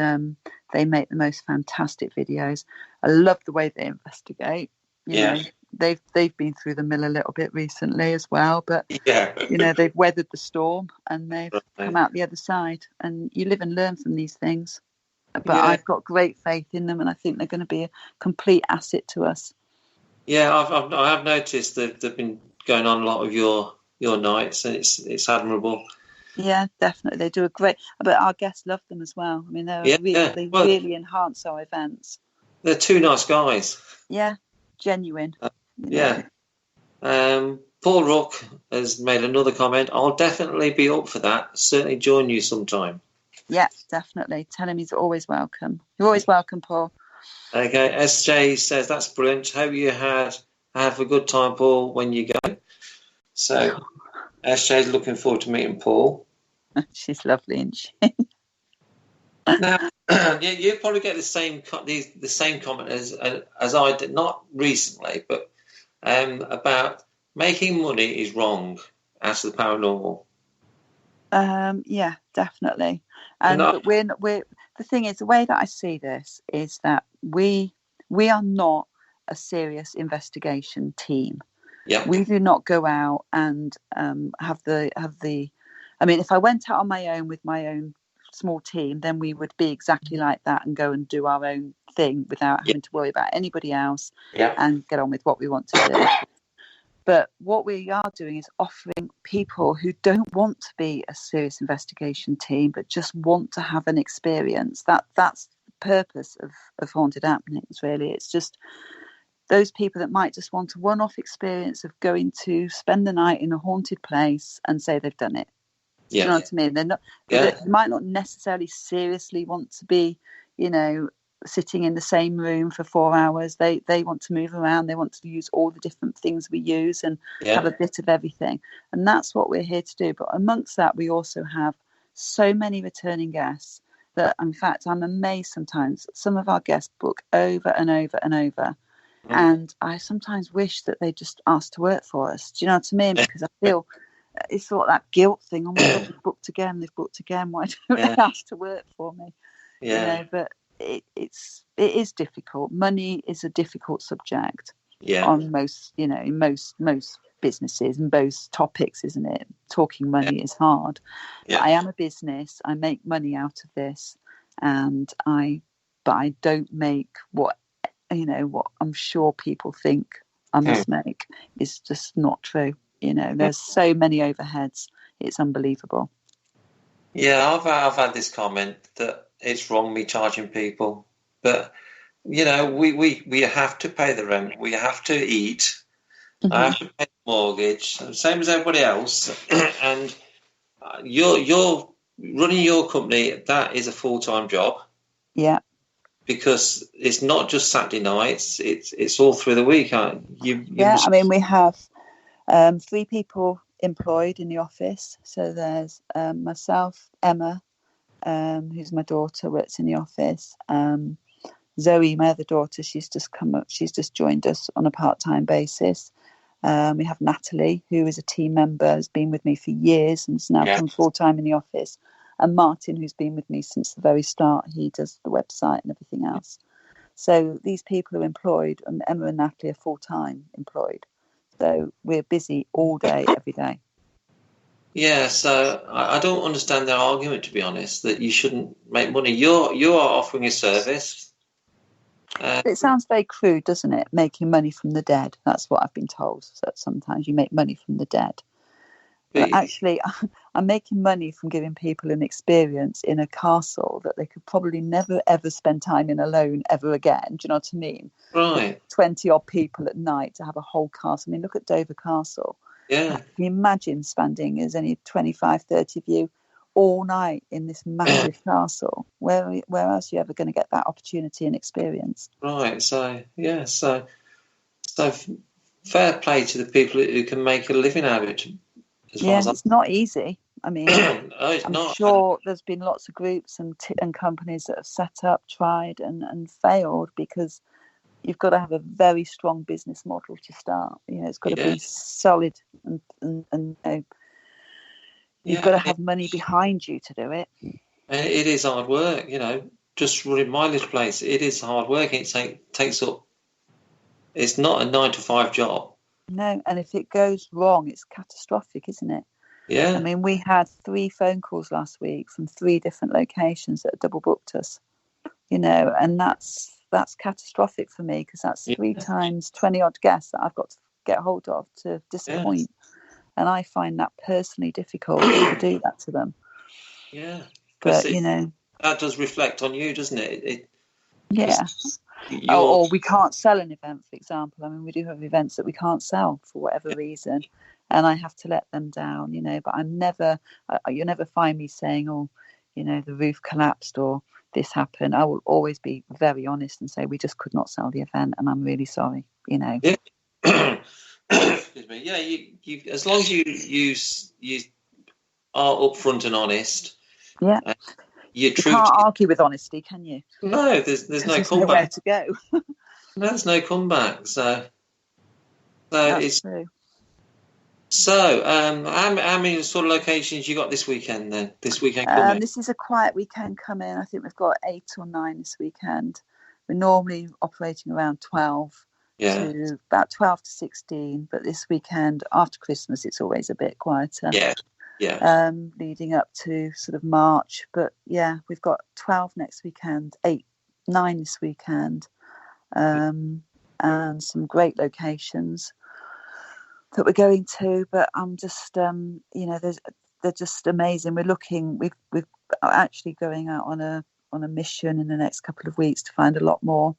they make the most fantastic videos. I love the way they investigate. You know, they've been through the mill a little bit recently as well, but they've weathered the storm and they've come out the other side. And you live and learn from these things. But I've got great faith in them, and I think they're going to be a complete asset to us. Yeah, I have noticed that they've been going on a lot of your nights, and it's admirable. Yeah, definitely. They do a great... But our guests love them as well. I mean, they really enhance our events. They're two nice guys. Yeah, genuine. Paul Rook has made another comment. I'll definitely be up for that. Certainly join you sometime. Yeah, definitely. Tell him he's always welcome. You're always welcome, Paul. Okay, SJ says, that's brilliant. Hope you have a good time, Paul, when you go. So... SJ's looking forward to meeting Paul. She's lovely, isn't she? Now, you probably get the same comment as I did, not recently, but about making money is wrong after the paranormal. Yeah, definitely. But we're the thing is, the way that I see this is that we are not a serious investigation team. Yeah. We do not go out and have the. I mean, if I went out on my own with my own small team, then we would be exactly like that and go and do our own thing without having to worry about anybody else and get on with what we want to do. But what we are doing is offering people who don't want to be a serious investigation team, but just want to have an experience. That's the purpose of Haunted Happenings, really. It's just those people that might just want a one-off experience of going to spend the night in a haunted place and say they've done it. Yeah. Do you know what I mean? They're not. They might not necessarily seriously want to be, sitting in the same room for 4 hours. They want to move around. They want to use all the different things we use and have a bit of everything. And that's what we're here to do. But amongst that, we also have so many returning guests that, in fact, I'm amazed sometimes. Some of our guests book over and over and over. And I sometimes wish that they just asked to work for us. Do you know what I mean? Because I feel it's sort of that guilt thing. Oh my God, they've booked again. Why don't they ask to work for me? Yeah. But it is difficult. Money is a difficult subject. Yeah. On most, in most businesses and most topics, isn't it? Talking money is hard. Yeah. I am a business. I make money out of this, but I don't make what I'm sure people think I must make is just not true. There's so many overheads. It's unbelievable. Yeah, I've had this comment that it's wrong me charging people, but we have to pay the rent. We have to eat. I have to pay the mortgage, same as everybody else. And you're running your company. That is a full-time job. Yeah. Because it's not just Saturday nights; it's all through the week. I mean, we have 3 people employed in the office. So there's myself, Emma, who's my daughter, works in the office. Zoe, my other daughter, she's just joined us on a part-time basis. We have Natalie, who is a team member, has been with me for years and has now come full-time in the office. And Martin, who's been with me since the very start, he does the website and everything else. So these people are employed, and Emma and Natalie are full-time employed. So we're busy all day, every day. Yeah, so I don't understand their argument, to be honest, that you shouldn't make money. You are offering a service. It sounds very crude, doesn't it? Making money from the dead. That's what I've been told. So sometimes you make money from the dead. But actually, I'm making money from giving people an experience in a castle that they could probably never, ever spend time in alone ever again. Do you know what I mean? Right. 20-odd people at night to have a whole castle. I mean, look at Dover Castle. Yeah. Can you imagine spending, there's only 25, 30 of you, all night in this massive castle? Where else are you ever going to get that opportunity and experience? Right. So fair play to the people who can make a living out of it. It's not easy. I mean, I'm sure there's been lots of groups and companies that have set up, tried and failed, because you've got to have a very strong business model to start. It's got to be solid and you've got to have money behind you to do it. And it is hard work, just running my little place. It is hard work. It takes up. It's not a 9-to-5 job. No, and if it goes wrong, it's catastrophic, isn't it? Yeah. I mean, we had 3 phone calls last week from 3 different locations that double booked us. And that's catastrophic for me, because that's 3 times 20-odd guests that I've got to get hold of to disappoint. Yes. And I find that personally difficult to do that to them. Yeah. But, that does reflect on you, doesn't it? Yeah. Or we can't sell an event, for example. I mean, we do have events that we can't sell for whatever reason, and I have to let them down, but you'll never find me saying, the roof collapsed or this happened. I will always be very honest and say, we just could not sell the event and I'm really sorry, Yeah. Excuse me. Yeah, you as long as you are upfront and honest. Yeah. You can't argue with honesty, can you? No, there's no comeback. Nowhere to go. There's no comeback. So it's true. So, how many sort of locations you got this weekend then? This weekend coming? This is a quiet weekend coming. I think we've got 8 or 9 this weekend. We're normally operating around 12 to about 12 to 16, but this weekend after Christmas, it's always a bit quieter. Yeah. Leading up to sort of March, but we've got 12 next weekend, 8, 9 this weekend, and some great locations that we're going to. But I'm just, they're just amazing. We're actually going out on a mission in the next couple of weeks to find a lot more.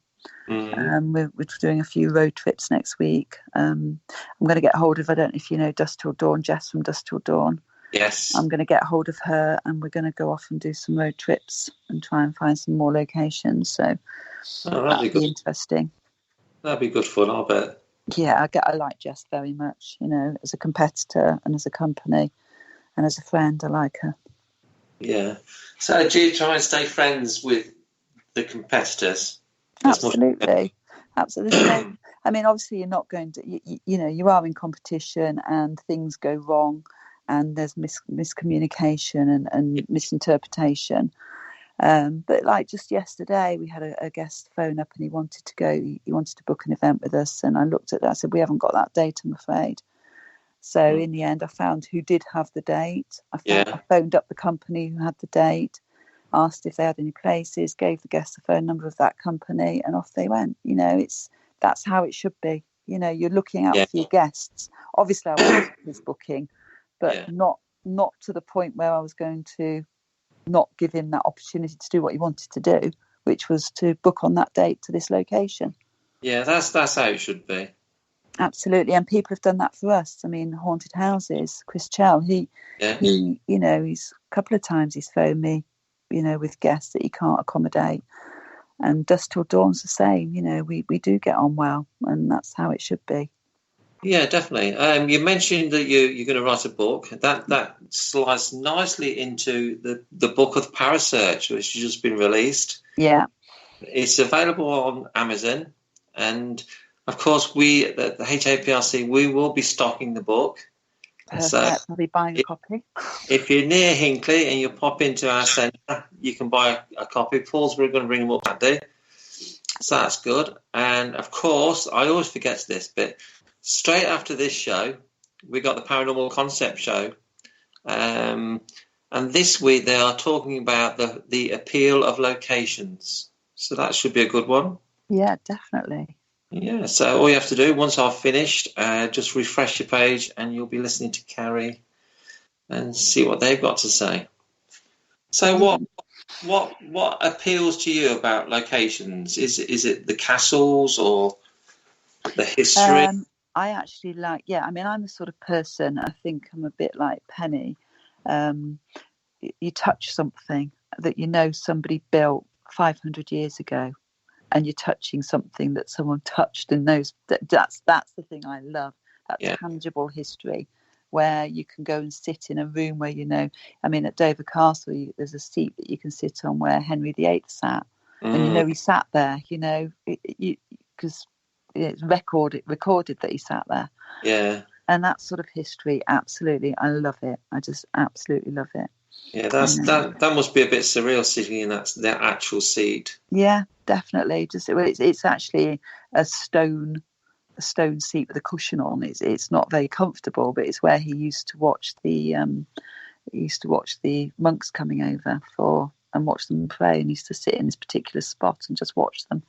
We're doing a few road trips next week. I'm going to get hold of, I don't know if you know Dusk Till Dawn, Jess from Dusk Till Dawn. Yes. I'm going to get hold of her and we're going to go off and do some road trips and try and find some more locations. So that'll be interesting. That'd be good fun, I'll bet. Yeah, I like Jess very much, as a competitor and as a company and as a friend, I like her. Yeah. So do you try and stay friends with the competitors? Absolutely. Absolutely. I mean, obviously you're not going to, you are in competition and things go wrong and there's miscommunication and misinterpretation. But like just yesterday, we had a guest phone up and he wanted to book an event with us. And I looked at that, I said, we haven't got that date, I'm afraid. So in the end, I found who did have the date. I phoned up the company who had the date, asked if they had any places, gave the guest the phone number of that company, and off they went. That's how it should be. You're looking out for your guests. Obviously, I was his booking, but not to the point where I was going to not give him that opportunity to do what he wanted to do, which was to book on that date to this location. Yeah, that's how it should be. Absolutely, and people have done that for us. I mean, haunted houses. Chris Chell, he, he's a couple of times he's phoned me, with guests that he can't accommodate. And Dusk Till Dawn's the same. We do get on well, and that's how it should be. Yeah, definitely. You mentioned that you're going to write a book. That slides nicely into the book of Parasearch, which has just been released. Yeah. It's available on Amazon, and of course, we at the HAPRC, we will be stocking the book. Perfect. So I'll be buying a copy. If you're near Hinckley and you pop into our centre, you can buy a copy. Paul's going to bring them up that day. So that's good. And of course, I always forget this bit. Straight after this show, we got the Paranormal Concept Show. And this week they are talking about the appeal of locations. So that should be a good one. Yeah, definitely. Yeah, so all you have to do, once I've finished, just refresh your page and you'll be listening to Carrie and see what they've got to say. So what appeals to you about locations? Is it the castles or the history? I actually I'm the sort of person, I think I'm a bit like Penny. You touch something that somebody built 500 years ago, and you're touching something that someone touched and knows. That's the thing I love, that tangible history, where you can go and sit in a room where at Dover Castle, there's a seat that you can sit on where Henry VIII sat, and he sat there, because it's recorded that he sat there. Yeah. And that sort of history, absolutely, I love it. I just absolutely love it. Yeah, that must be a bit surreal sitting in that actual seat. Yeah, definitely. It's actually a stone seat with a cushion on. It's not very comfortable, but it's where he used to watch the monks coming over and watch them pray, and he used to sit in this particular spot and just watch them.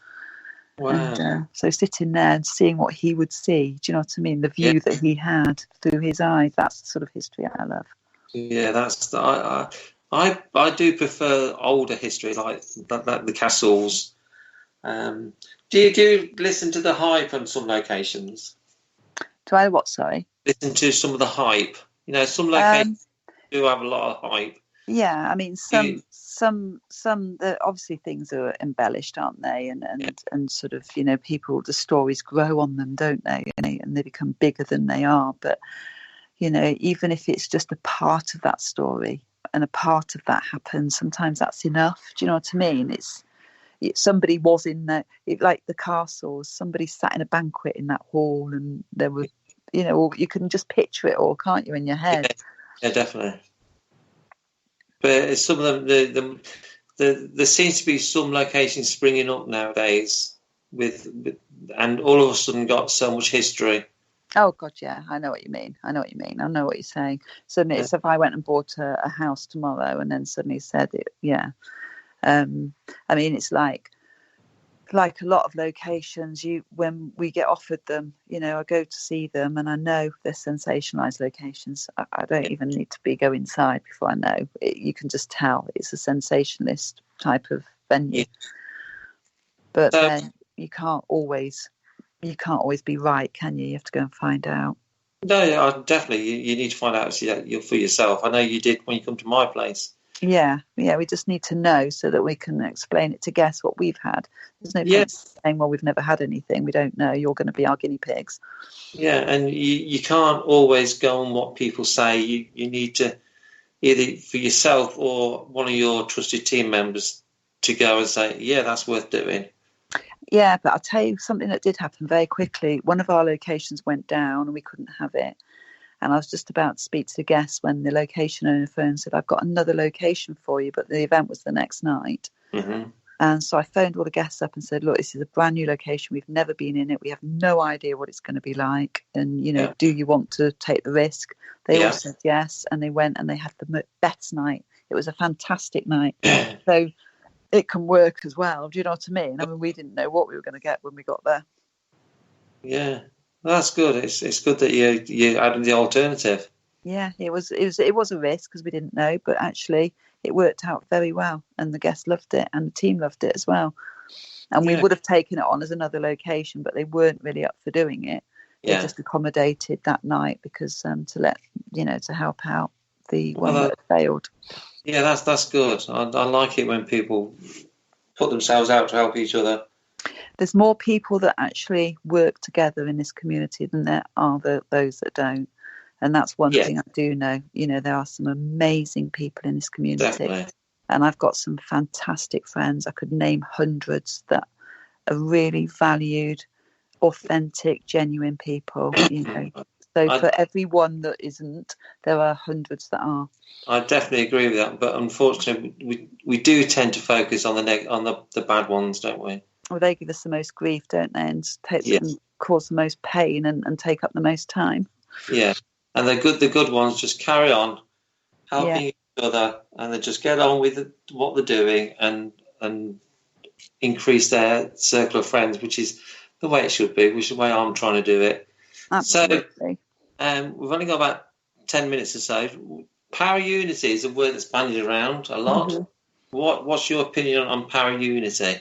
Wow. And so sitting there and seeing what he would see, do you know what I mean? The view that he had through his eyes, that's the sort of history I love. Yeah, I do prefer older history, like the castles. Do you listen to the hype on some locations? Do I what? Sorry. Listen to some of the hype. Some locations do have a lot of hype. Yeah, I mean, some obviously things are embellished, aren't they? And sort of, people, the stories grow on them, don't they? And they become bigger than they are. But, even if it's just a part of that story and a part of that happens, sometimes that's enough. Do you know what I mean? Somebody was in there, like the castles, somebody sat in a banquet in that hall, and there were, you can just picture it all, can't you, in your head? Yeah, definitely. But some of them, there seems to be some locations springing up nowadays and all of a sudden got so much history. Oh God, yeah, I know what you mean. I know what you're saying. Suddenly, it's if I went and bought a house tomorrow, and then suddenly said it, yeah. I mean, it's like a lot of locations. When we get offered them, I go to see them, and I know they're sensationalized locations. I don't even need to go inside before I know. You can just tell it's a sensationalist type of venue. Yeah. But then you can't always be right, can you? You have to go and find out. No, definitely. You need to find out for yourself. I know you did when you come to my place. Yeah. We just need to know so that we can explain it to guests what we've had. There's no point saying, well, we've never had anything. We don't know. You're going to be our guinea pigs. Yeah, and you can't always go on what people say. You need to either for yourself or one of your trusted team members to go and say, yeah, that's worth doing. Yeah, but I'll tell you something that did happen very quickly. One of our locations went down and we couldn't have it. And I was just about to speak to the guests when the location owner phoned and said, I've got another location for you, but the event was the next night. Mm-hmm. And so I phoned all the guests up and said, look, this is a brand new location. We've never been in it. We have no idea what it's going to be like. And, do you want to take the risk? They all said yes. And they went and they had the best night. It was a fantastic night. So it can work as well. Do you know what I mean? I mean, we didn't know what we were going to get when we got there. Yeah. That's good. It's good that you added the alternative. Yeah, it was a risk because we didn't know, but actually it worked out very well, and the guests loved it, and the team loved it as well. And we would have taken it on as another location, but they weren't really up for doing it. They just accommodated that night because to help out the one that failed. Yeah, that's good. I like it when people put themselves out to help each other. There's more people that actually work together in this community than there are those that don't. And that's one thing I do know. There are some amazing people in this community. Definitely. And I've got some fantastic friends. I could name hundreds that are really valued, authentic, genuine people. So for every one that isn't, there are hundreds that are. I definitely agree with that. But unfortunately, we do tend to focus on the bad ones, don't we? Well, they give us the most grief, don't they? And cause the most pain and take up the most time. Yeah. And the good ones just carry on helping each other, and they just get on with what they're doing and increase their circle of friends, which is the way it should be, which is the way I'm trying to do it. Absolutely. So we've only got about 10 minutes or so. Power unity is a word that's bandied around a lot. Mm-hmm. What's your opinion on power unity?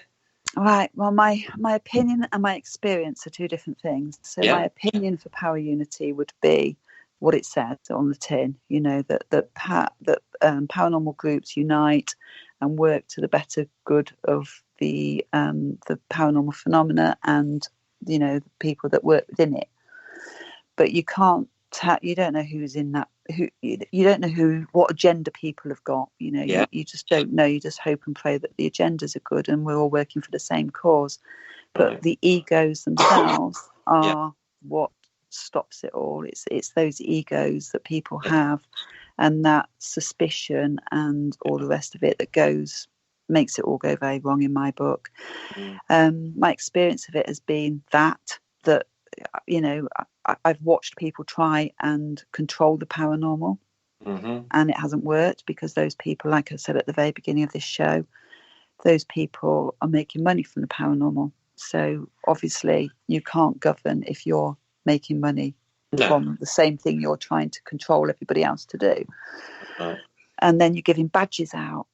Right. Well, my opinion and my experience are two different things. So my opinion for power unity would be what it says on the tin, that paranormal groups unite and work to the better good of the paranormal phenomena and, the people that work within it. But you can't, you don't know who's in that, you don't know what agenda people have got, you just don't know. You just hope and pray that the agendas are good and we're all working for the same cause. But the egos themselves are what stops it all. It's those egos that people have, and that suspicion and all the rest of it that makes it all go very wrong in my book. My experience of it has been that I've watched people try and control the paranormal, and it hasn't worked because those people, like I said at the very beginning of this show, those people are making money from the paranormal. So obviously you can't govern if you're making money from the same thing you're trying to control everybody else to do. And then you're giving badges out.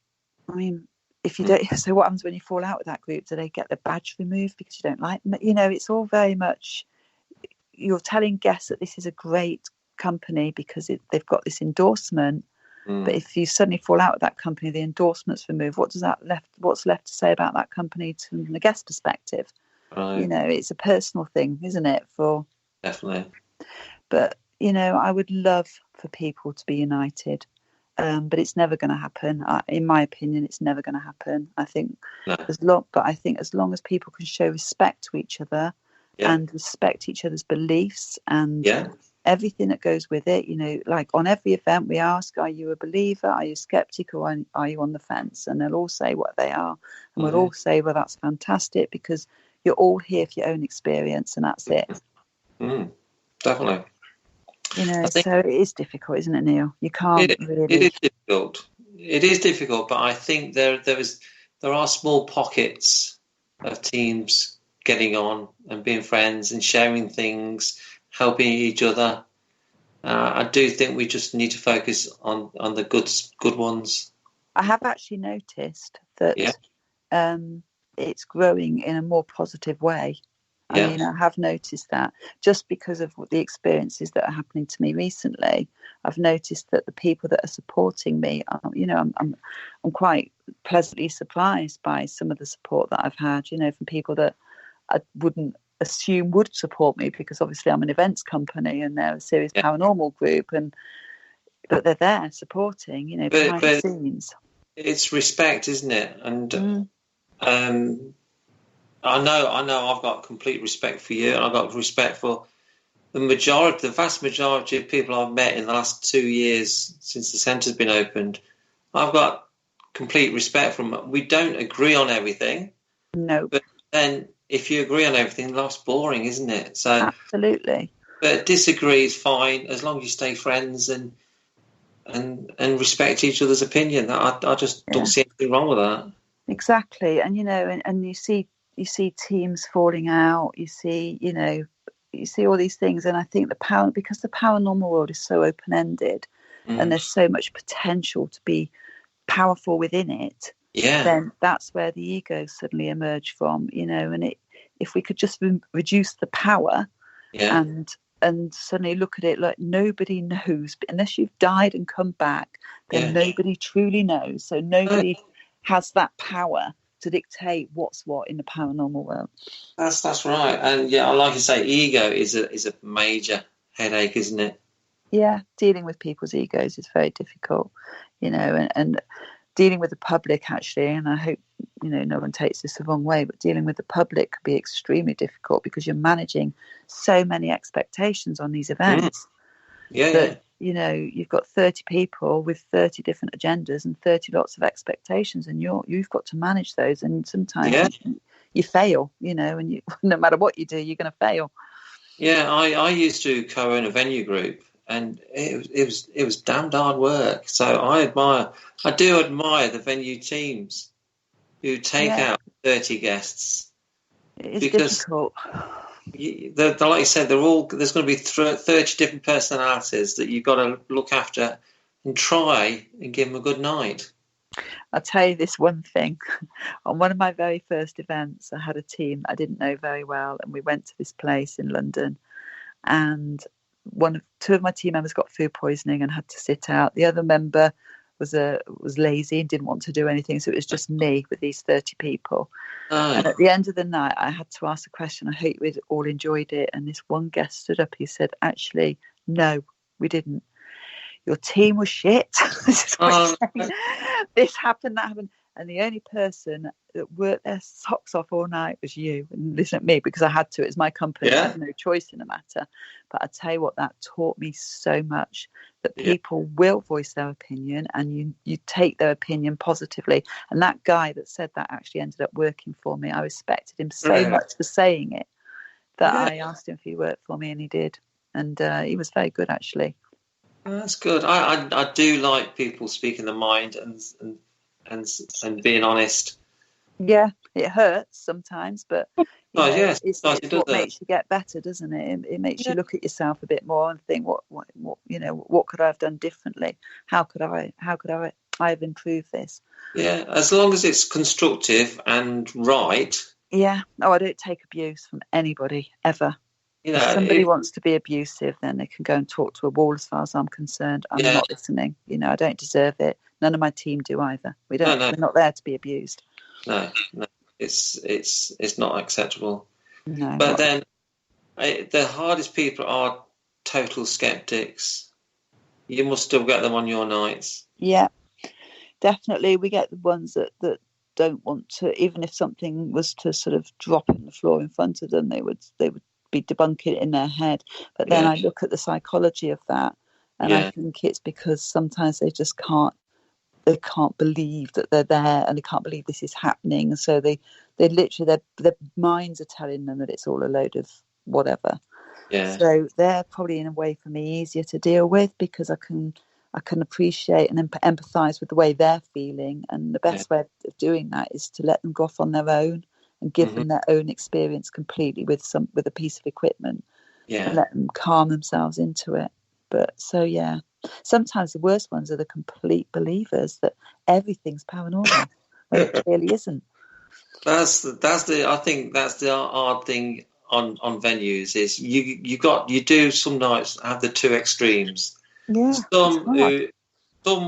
I mean, if you don't, so what happens when you fall out with that group? Do they get the badge removed because you don't like them? It's all very much, you're telling guests that this is a great company because they've got this endorsement. But if you suddenly fall out with that company, the endorsement's removed. What's left to say about that company from the guest perspective? Right. It's a personal thing, isn't it? Definitely. But I would love for people to be united, but it's never going to happen. In my opinion, it's never going to happen. I think as long as people can show respect to each other and respect each other's beliefs and everything that goes with it, like on every event we ask, are you a believer, are you a skeptic, or are you on the fence? And they'll all say what they are, and we'll all say, well, that's fantastic because you're all here for your own experience, and that's it. Definitely. So it is difficult, isn't it, Neil? You can't really. It is difficult. It is difficult, but I think there are small pockets of teams getting on and being friends and sharing things, helping each other. I do think we just need to focus on the good ones. I have actually noticed that it's growing in a more positive way. I mean, I have noticed that just because of the experiences that are happening to me recently. I've noticed that the people that are supporting me, I'm quite pleasantly surprised by some of the support that I've had, from people that I wouldn't assume would support me because obviously I'm an events company and they're a serious paranormal group, but they're there supporting, behind the scenes. It's respect, isn't it? And I know I've got complete respect for you, and I've got respect for the vast majority of people I've met in the last 2 years since the centre's been opened. I've got complete respect for them. We don't agree on everything. No. But then if you agree on everything, life's boring, isn't it? So absolutely. But disagree is fine as long as you stay friends and respect each other's opinion. I just don't see anything wrong with that. Exactly. And and you see teams falling out, you see all these things, and I think because the paranormal world is so open-ended and there's so much potential to be powerful within it, Yeah. then that's where the ego suddenly emerge from, and if we could just reduce the power Yeah. and suddenly look at it like nobody knows, unless you've died and come back, then nobody truly knows. So nobody has that power to dictate what's what in the paranormal world. That's right. And yeah, like you say, ego is a major headache, isn't it? Yeah, dealing with people's egos is very difficult, and dealing with the public, actually, and I hope no one takes this the wrong way, but dealing with the public can be extremely difficult because you're managing so many expectations on these events. Yeah. You've got 30 people with 30 different agendas and 30 lots of expectations, and you've got to manage those, and sometimes you fail, and you, no matter what you do, you're going to fail. Yeah, I used to co-own a venue group, and it was damned hard work. So I do admire the venue teams who take out 30 guests. It's difficult. Like you said, there's going to be 30 different personalities that you've got to look after and try and give them a good night. I'll tell you this one thing. On one of my very first events, I had a team I didn't know very well, and we went to this place in London, and two of my team members got food poisoning and had to sit out. The other member was lazy and didn't want to do anything, so it was just me with these 30 people. And at the end of the night, I had to ask a question. I hope we'd all enjoyed it. And this one guest stood up. He said, "Actually, no, we didn't. Your team was shit." This happened, that happened. And the only person that worked their socks off all night was you. And listen to me, because I had to. It's my company. I had no choice in the matter. But I tell you what, that taught me so much, that people will voice their opinion, and you take their opinion positively. And that guy that said that actually ended up working for me. I respected him so much for saying it that I asked him if he worked for me, and he did. And he was very good, actually. That's good. I do like people speaking their mind and being honest. Yeah, it hurts sometimes, but it's what makes you get better, doesn't it? It makes you look at yourself a bit more and think, what could I have done differently? How could I have improved this? Yeah, as long as it's constructive and right. Yeah. Oh, I don't take abuse from anybody ever. If somebody wants to be abusive, then they can go and talk to a wall. As far as I'm concerned, I'm not listening. I don't deserve it. None of my team do either. We're not there to be abused. No, it's not acceptable. No. But then the hardest people are total skeptics. You must still get them on your nights. Yeah, definitely. We get the ones that don't want to, even if something was to sort of drop on the floor in front of them, they would be debunking it in their head. But then I look at the psychology of that, and I think it's because sometimes they just can't believe that they're there, and they can't believe this is happening, and so they literally their minds are telling them that it's all a load of whatever. So they're probably in a way for me easier to deal with, because I can appreciate and empathize with the way they're feeling, and the best way of doing that is to let them go off on their own and give them their own experience completely with a piece of equipment, and let them calm themselves into it. But sometimes the worst ones are the complete believers that everything's paranormal when it clearly isn't. I think that's the hard thing on venues, is you do some nights have the two extremes. Some who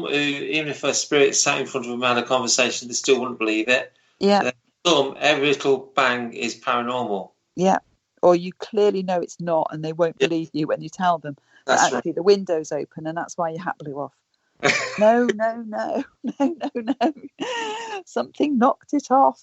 even if a spirit sat in front of them and had a conversation, they still wouldn't believe it. Some, every little bang is paranormal. Yeah. Or you clearly know it's not, and they won't believe you when you tell them. But actually, the window's open, and that's why your hat blew off. No. Something knocked it off.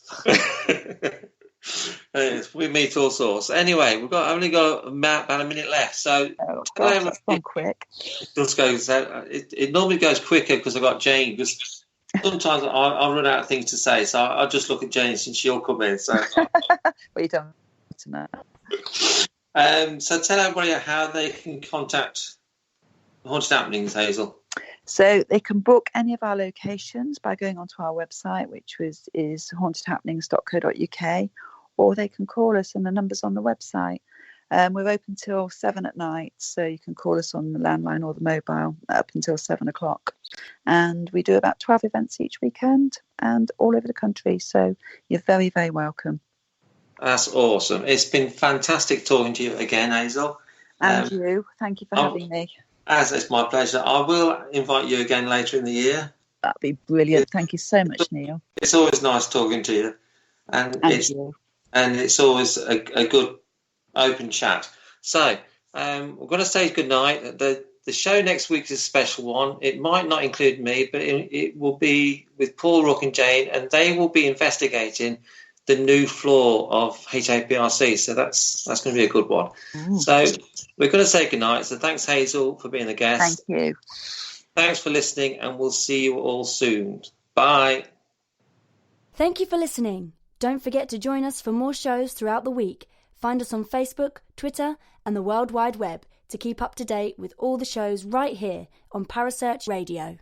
We meet all sorts. Anyway, we've only got about a minute left. So that's gone quick. It normally goes quicker because I've got Jane. Because sometimes I'll run out of things to say, so I'll just look at Jane and she'll come in. So, well, you don't know. So tell everybody how they can contact Haunted Happenings, Hazel. So they can book any of our locations by going onto our website, which is hauntedhappenings.co.uk, or they can call us, and the number's on the website. We're open till 7 at night, so you can call us on the landline or the mobile up until 7 o'clock. And we do about 12 events each weekend and all over the country. So you're very, very welcome. That's awesome. It's been fantastic talking to you again, Hazel. And you. Thank you for having me. It's my pleasure. I will invite you again later in the year. That'd be brilliant. Thank you so much, Neil. It's always nice talking to you. And it's always a good open chat. So we're going to say goodnight. The show next week is a special one. It might not include me, but it will be with Paul, Rook and Jane, and they will be investigating the new floor of HAPRC. So that's going to be a good one. Ooh. So we're going to say goodnight. So thanks, Hazel, for being a guest. Thank you. Thanks for listening, and we'll see you all soon. Bye. Thank you for listening. Don't forget to join us for more shows throughout the week. Find us on Facebook, Twitter, and the World Wide Web to keep up to date with all the shows right here on Parasearch Radio.